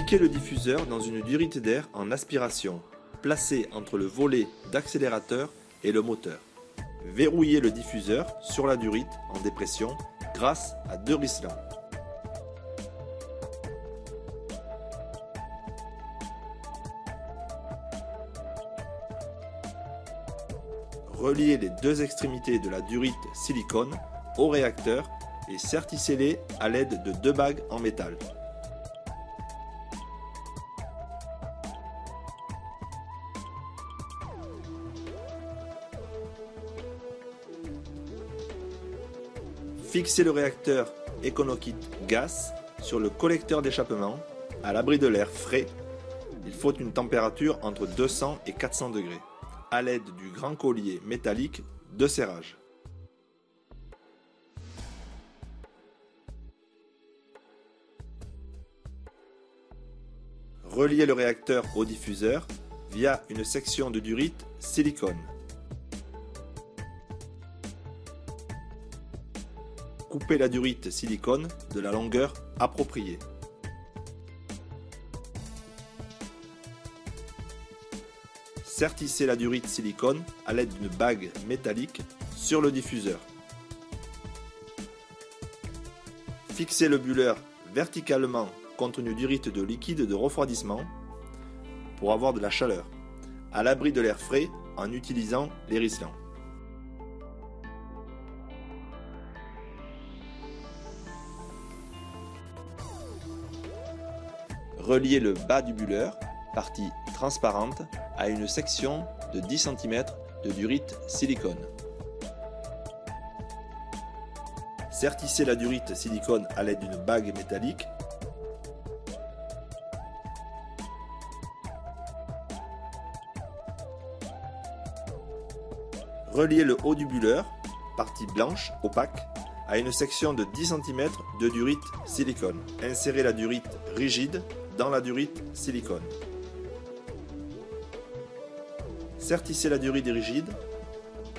Appliquez le diffuseur dans une durite d'air en aspiration, placée entre le volet d'accélérateur et le moteur. Verrouillez le diffuseur sur la durite en dépression grâce à 2 ricelants. Reliez les 2 extrémités de la durite silicone au réacteur et sertissez-les à l'aide de 2 bagues en métal. Fixez le réacteur EconoKit Gas sur le collecteur d'échappement à l'abri de l'air frais. Il faut une température entre 200 et 400 degrés à l'aide du grand collier métallique de serrage. Reliez le réacteur au diffuseur via une section de durite silicone. Coupez la durite silicone de la longueur appropriée. Sertissez la durite silicone à l'aide d'une bague métallique sur le diffuseur. Fixez le bulleur verticalement contre une durite de liquide de refroidissement pour avoir de la chaleur, à l'abri de l'air frais en utilisant les ricelants. Reliez le bas du bulleur, partie transparente, à une section de 10 cm de durite silicone. Sertissez la durite silicone à l'aide d'une bague métallique. Reliez le haut du bulleur, partie blanche opaque, à une section de 10 cm de durite silicone. Insérez la durite rigide dans la durite silicone. Sertissez la durite rigide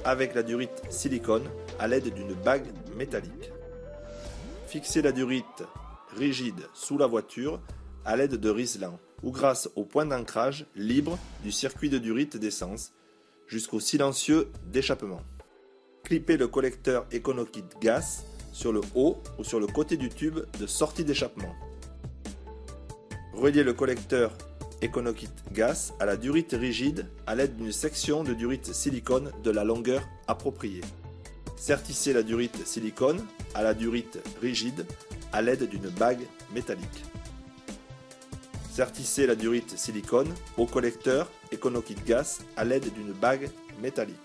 avec la durite silicone à l'aide d'une bague métallique. Fixez la durite rigide sous la voiture à l'aide de ricelants ou grâce au point d'ancrage libre du circuit de durite d'essence jusqu'au silencieux d'échappement. Clippez le collecteur EconoKit Gas sur le haut ou sur le côté du tube de sortie d'échappement. Reliez le collecteur EconoKit Gas à la durite rigide à l'aide d'une section de durite silicone de la longueur appropriée. Sertissez la durite silicone à la durite rigide à l'aide d'une bague métallique. Sertissez la durite silicone au collecteur EconoKit Gas à l'aide d'une bague métallique.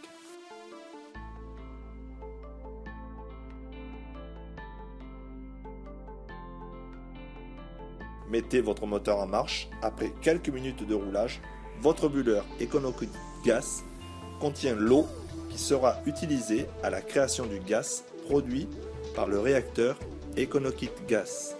Mettez votre moteur en marche. Après quelques minutes de roulage, votre bulleur EconoKit Gas contient l'eau qui sera utilisée à la création du gaz produit par le réacteur EconoKit Gas.